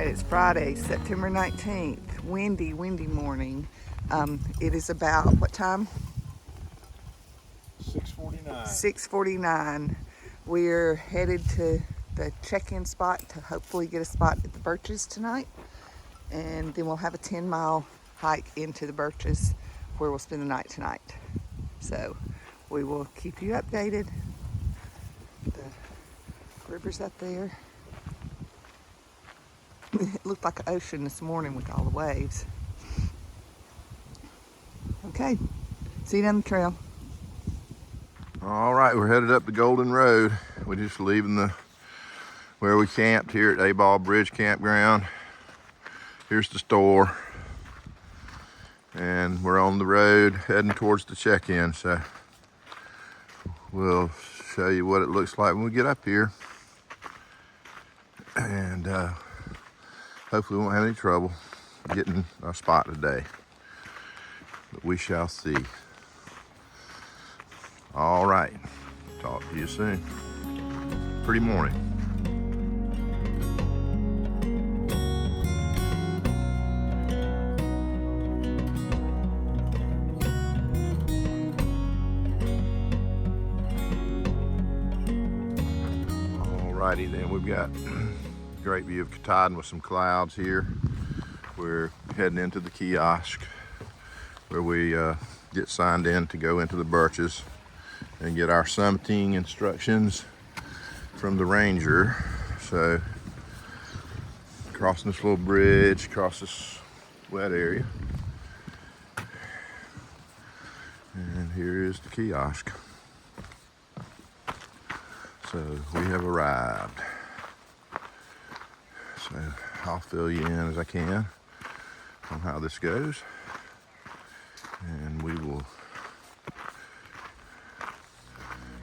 right, it's Friday, September 19th. Windy morning. It is about, what time? 6:49. 6:49. We're headed to the check-in spot to hopefully get a spot at the Birches tonight. And then we'll have a 10-mile hike into the Birches where we'll spend the night tonight. So we will keep you updated. The river's up there. It looked like an ocean this morning with all the waves. Okay, see you down the trail. All right, we're headed up the Golden Road. We're just leaving where we camped here at Abol Bridge Campground. Here's the store. And we're on the road heading towards the check-in. So we'll show you what it looks like when we get up here. And hopefully we won't have any trouble getting our spot today. But we shall see. All right, talk to you soon. Pretty morning. Alrighty then, we've got a great view of Katahdin with some clouds here. We're heading into the kiosk where we get signed in to go into the Birches and get our summiting instructions from the ranger. So crossing this little bridge, across this wet area. And here is the kiosk. So we have arrived. So I'll fill you in as I can on how this goes. And we will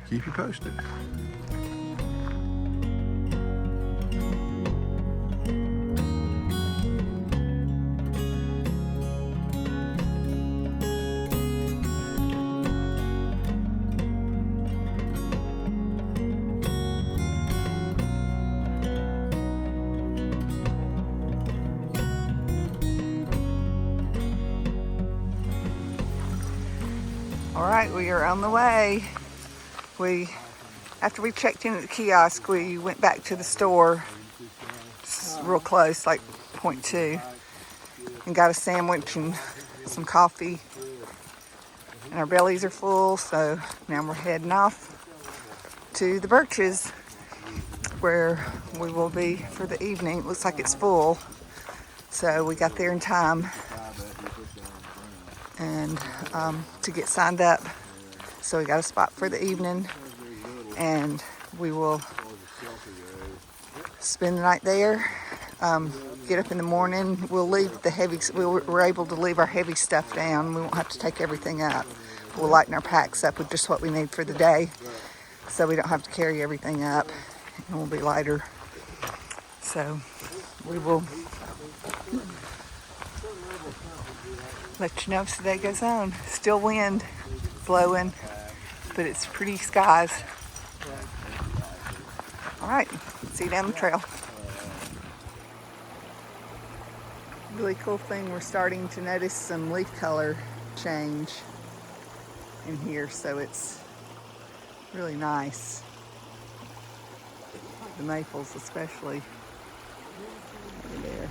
keep you posted. All right, we are on the way. After we checked in at the kiosk, we went back to the store, real close, like 0.2, and got a sandwich and some coffee. And our bellies are full, so now we're heading off to the Birches, where we will be for the evening. It looks like it's full, so we got there in time and to get signed up. So we got a spot for the evening, and we will spend the night there. Get up in the morning. We'll leave the heavy. We're able to leave our heavy stuff down. We won't have to take everything up. We'll lighten our packs up with just what we need for the day, so we don't have to carry everything up, and we'll be lighter. So we will let you know as the day goes on. Still wind blowing, but it's pretty skies. All right, see you down the trail. Really cool thing, we're starting to notice some leaf color change in here, so it's really nice. The maples especially over there.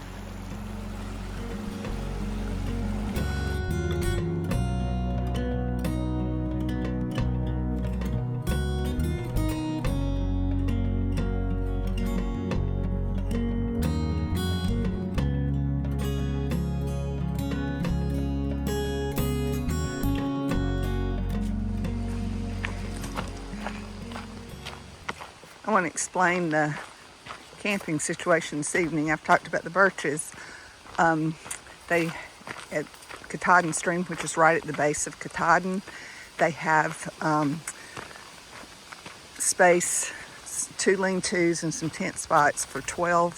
I want to explain the camping situation this evening. I've talked about the Birches. They, at Katahdin Stream, which is right at the base of Katahdin, they have space, 2 lean-tos and some tent spots for 12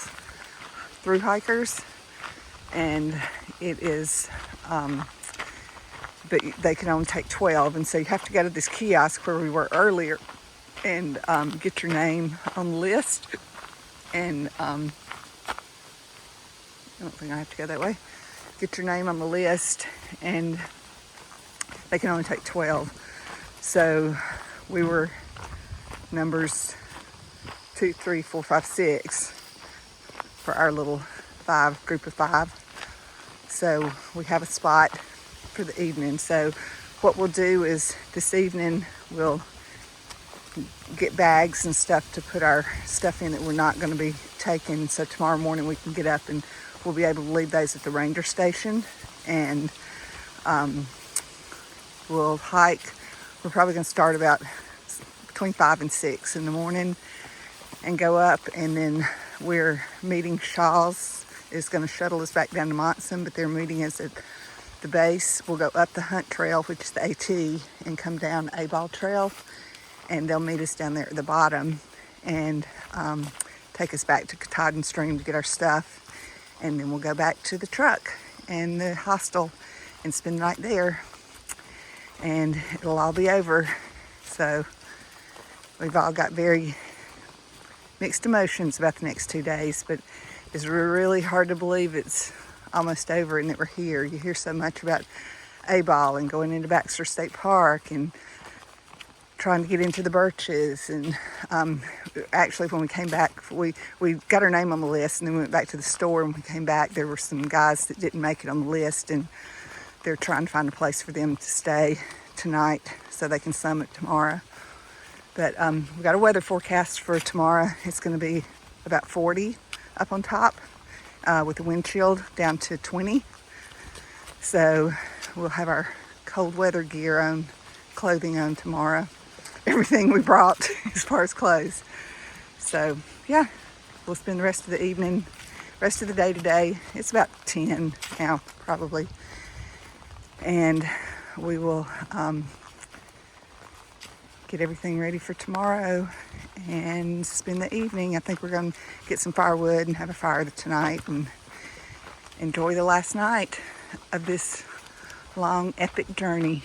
through hikers. And it is, but they can only take 12. And so you have to go to this kiosk where we were earlier and get your name on the list and I don't think I have to go that way. Get your name on the list, and they can only take 12. So we were numbers 2, 3, 4, 5, 6 for our little group of 5. So we have a spot for the evening. So what we'll do is this evening we'll get bags and stuff to put our stuff in that we're not going to be taking. So tomorrow morning we can get up and we'll be able to leave those at the ranger station, and we'll hike. We're probably going to start about between 5 and 6 in the morning and go up, and then we're meeting Shaw's is going to shuttle us back down to Monson, but they're meeting us at the base. We'll go up the Hunt Trail, which is the AT, and come down Abol Trail, and they'll meet us down there at the bottom and take us back to Katahdin Stream to get our stuff, and then we'll go back to the truck and the hostel and spend the night there, and it'll all be over. So we've all got very mixed emotions about the next 2 days, but it's really hard to believe it's almost over and that we're here. You hear so much about Abol and going into Baxter State Park and trying to get into the Birches, and actually when we came back, we got our name on the list, and then we went back to the store, and when we came back there were some guys that didn't make it on the list, and they're trying to find a place for them to stay tonight so they can summit tomorrow. But we got a weather forecast for tomorrow. It's going to be about 40 up on top with the wind chill down to 20. So we'll have our cold weather gear on, clothing on tomorrow. Everything we brought as far as clothes. So yeah, we'll spend the rest of the evening, rest of the day today. It's about 10 now probably. And we will get everything ready for tomorrow and spend the evening. I think we're going to get some firewood and have a fire tonight and enjoy the last night of this long, epic journey.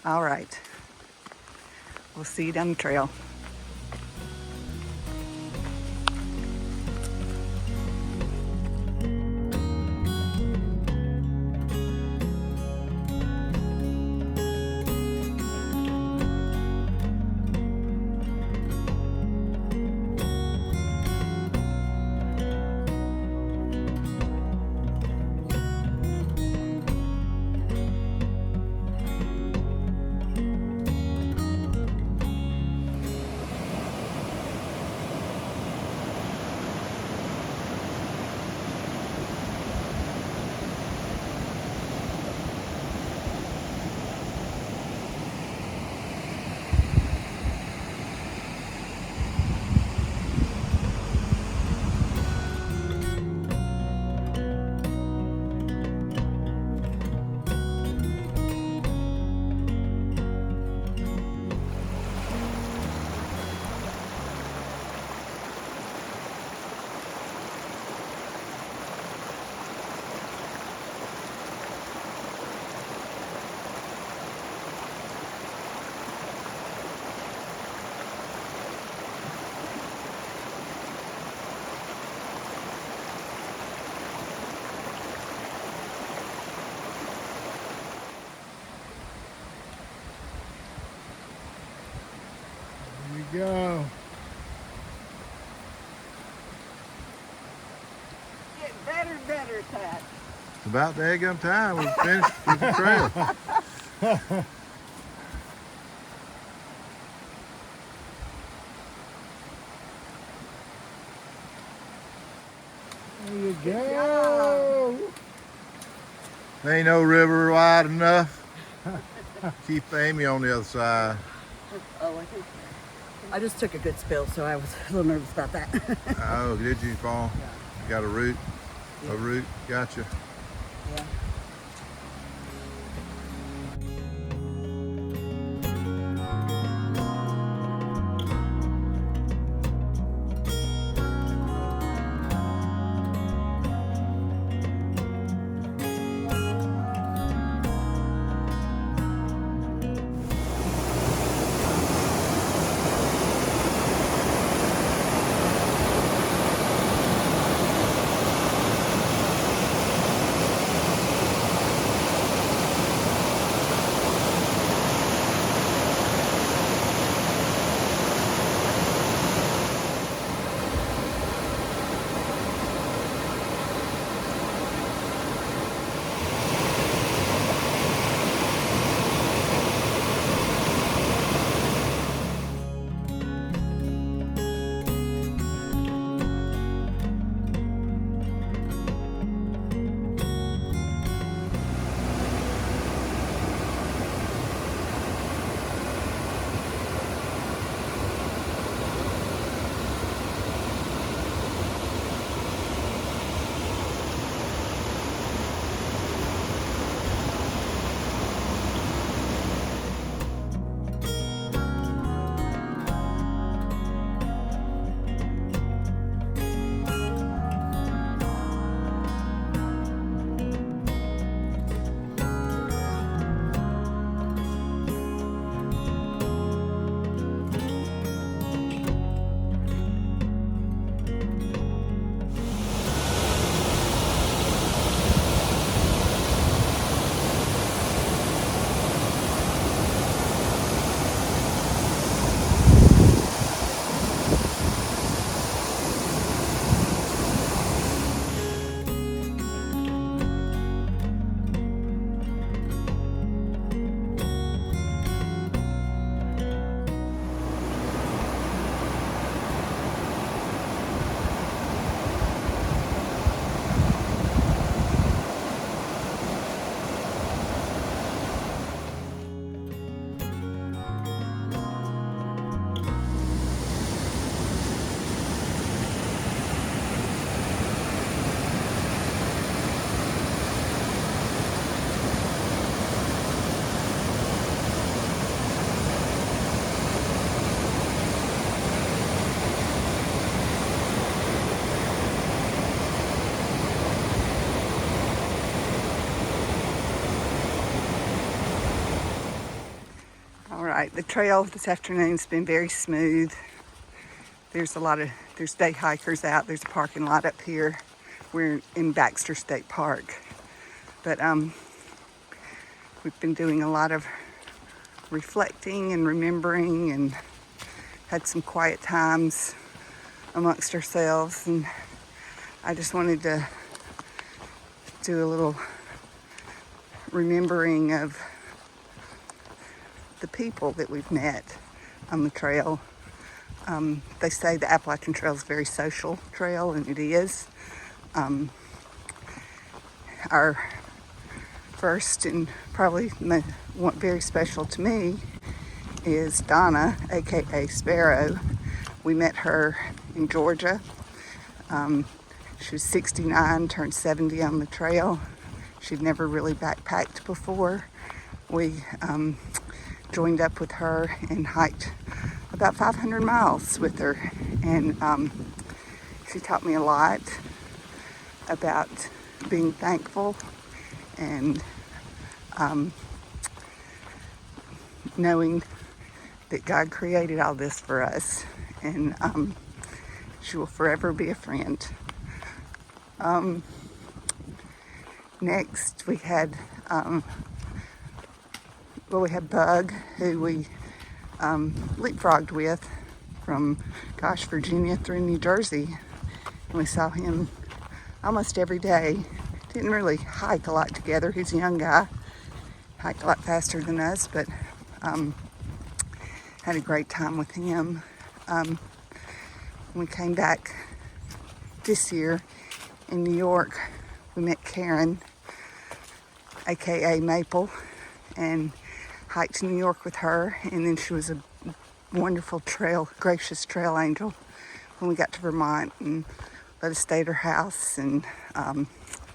All right. We'll see you down the trail. Go. Get better and better at that. It's about the egg time. We've finished with the trail. There you go. There ain't no river wide enough. Keep Amy on the other side. Oh, I just took a good spill, so I was a little nervous about that. Oh, did you fall? Yeah. You got a root? Yeah. A root? Gotcha. Yeah. right, the trail this afternoon's been very smooth. There's day hikers out. There's a parking lot up here. We're in Baxter State Park. But we've been doing a lot of reflecting and remembering and had some quiet times amongst ourselves. And I just wanted to do a little remembering of the people that we've met on the trail. They say the Appalachian Trail is a very social trail, and it is. Our first and probably one very special to me is Donna, aka Sparrow. We met her in Georgia. She was 69, turned 70 on the trail. She'd never really backpacked before. We joined up with her and hiked about 500 miles with her. And she taught me a lot about being thankful and knowing that God created all this for us. And she will forever be a friend. Next we had Bug, who we leapfrogged with from Virginia through New Jersey. And we saw him almost every day. Didn't really hike a lot together. He's a young guy, hiked a lot faster than us, but had a great time with him. When we came back this year in New York, we met Karen, aka Maple, and hiked New York with her. And then she was a wonderful gracious trail angel when we got to Vermont, and let us stay at her house and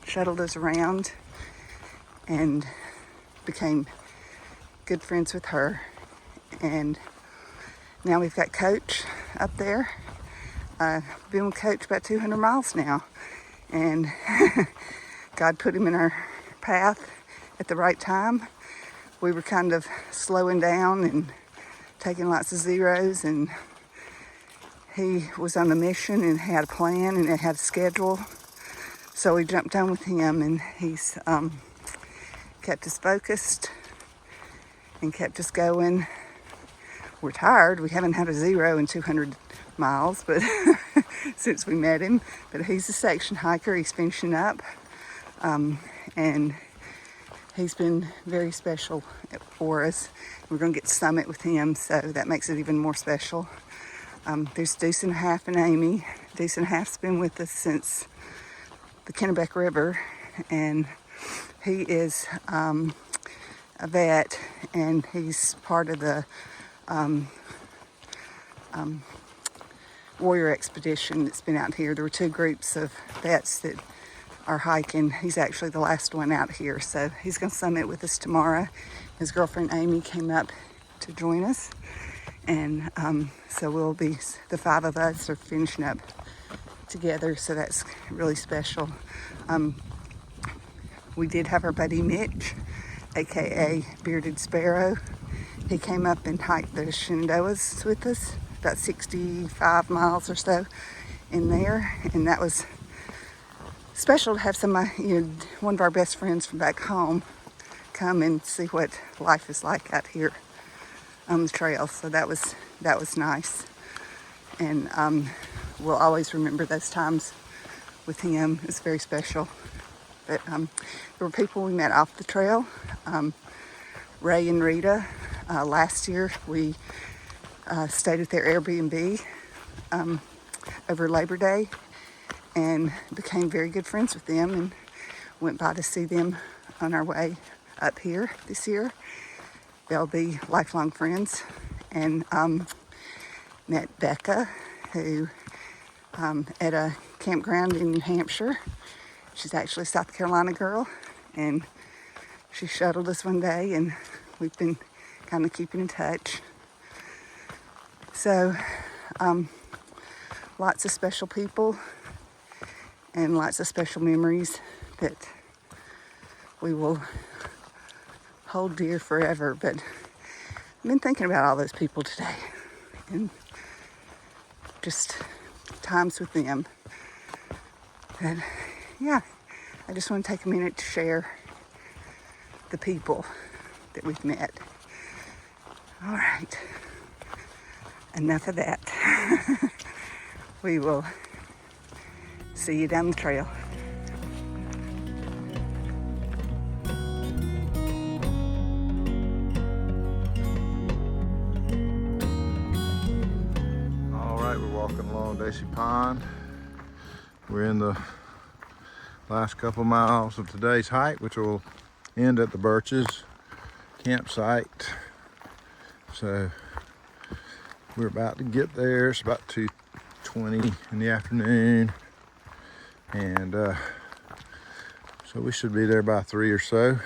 shuttled us around, and became good friends with her. And now we've got Coach up there. Been with Coach about 200 miles now, and God put him in our path at the right time. We were kind of slowing down and taking lots of zeros, and he was on a mission and had a plan and it had a schedule. So we jumped on with him, and he's kept us focused and kept us going. We're tired. We haven't had a zero in 200 miles, but since we met him. But he's a section hiker. He's finishing up, and he's been very special for us. We're going to get to summit with him, so that makes it even more special. There's Deuce and a Half and Amy. Deuce and a Half's been with us since the Kennebec River, and he is a vet, and he's part of the warrior expedition that's been out here. There were two groups of vets that are hiking. He's actually the last one out here, so he's going to summit with us tomorrow. His girlfriend Amy came up to join us, and so we'll be, the five of us are finishing up together, so that's really special. We did have our buddy Mitch, aka Bearded Sparrow. He came up and hiked the Shenandoahs with us, about 65 miles or so in there, and that was special to have one of our best friends from back home come and see what life is like out here on the trail. So that was nice, and we'll always remember those times with him. It was very special. But there were people we met off the trail. Ray and Rita. Last year we stayed at their Airbnb over Labor Day and became very good friends with them, and went by to see them on our way up here this year. They'll be lifelong friends. And met Becca, who at a campground in New Hampshire. She's actually a South Carolina girl, and she shuttled us one day, and we've been kind of keeping in touch. So lots of special people and lots of special memories that we will hold dear forever. But been thinking about all those people today and just times with them. And yeah, I just want to take a minute to share the people that we've met. All right, enough of that. We will see you down the trail. All right, we're walking along Daicey Pond. We're in the last couple miles of today's hike, which will end at the Birches campsite. So we're about to get there. It's about 2:20 in the afternoon, and so we should be there by 3 or so,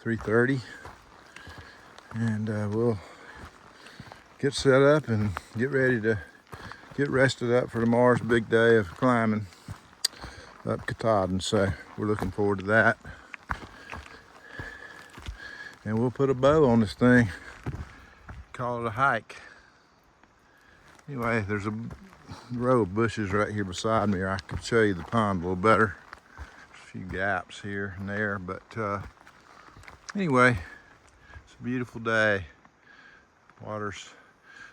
3:30, and we'll get set up and get ready to get rested up for tomorrow's big day of climbing up Katahdin. So we're looking forward to that, and we'll put a bow on this thing, call it a hike. Anyway, there's a row of bushes right here beside me, or I could show you the pond a little better. There's a few gaps here and there, but anyway, it's a beautiful day.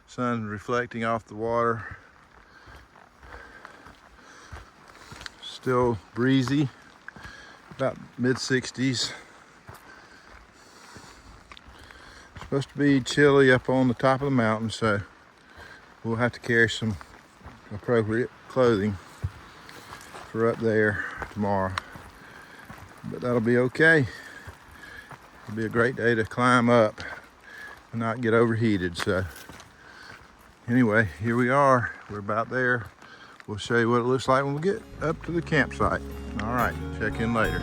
Sun reflecting off the water. Still breezy, about mid-60s. Supposed to be chilly up on the top of the mountain, so we'll have to carry some appropriate clothing for up there tomorrow. But that'll be okay. It'll be a great day to climb up and not get overheated. So anyway, here we are. We're about there. We'll show you what it looks like when we get up to the campsite. All right, check in later.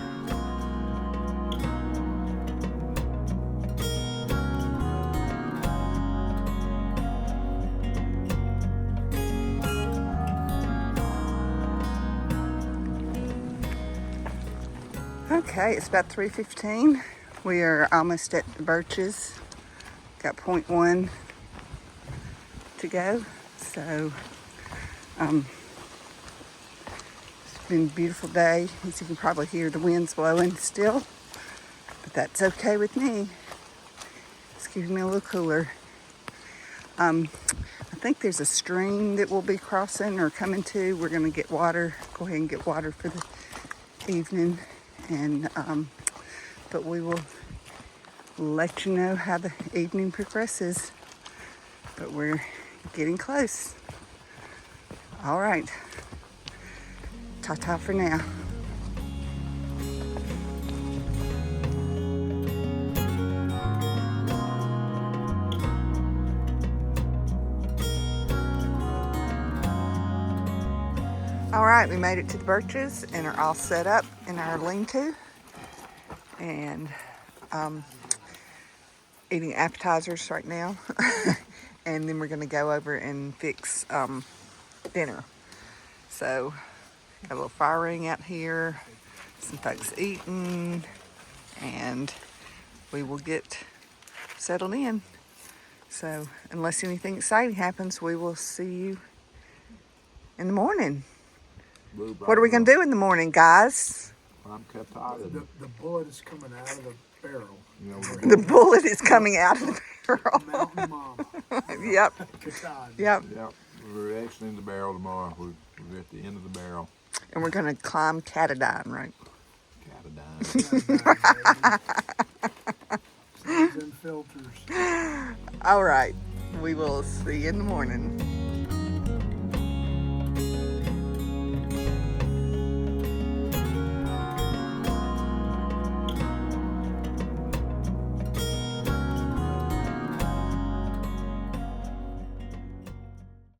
Okay, it's about 3:15. We are almost at the Birches. Got 0.1 to go. So, it's been a beautiful day. As you can probably hear, the wind's blowing still, but that's okay with me. It's keeping me a little cooler. I think there's a stream that we'll be crossing or coming to. We're gonna get water, go ahead and get water for the evening. And but we will let you know how the evening progresses. But we're getting close. All right. Ta-ta for now. All right, we made it to the Birches and are all set up in our lean-to, and eating appetizers right now. And then we're gonna go over and fix dinner. So, got a little fire ring out here, some folks eating, and we will get settled in. So, unless anything exciting happens, we will see you in the morning. What are we going to do in the morning, guys? I'm Katahdin. The bullet is coming out of the barrel. You know, The bullet is coming out of the barrel. Mountain Mama. Yep. Katahdin. Yep. yeah, we're actually in the barrel tomorrow. We're at the end of the barrel. And we're going to climb Katahdin, right? Katahdin. Seeds and filters. All right. We will see you in the morning.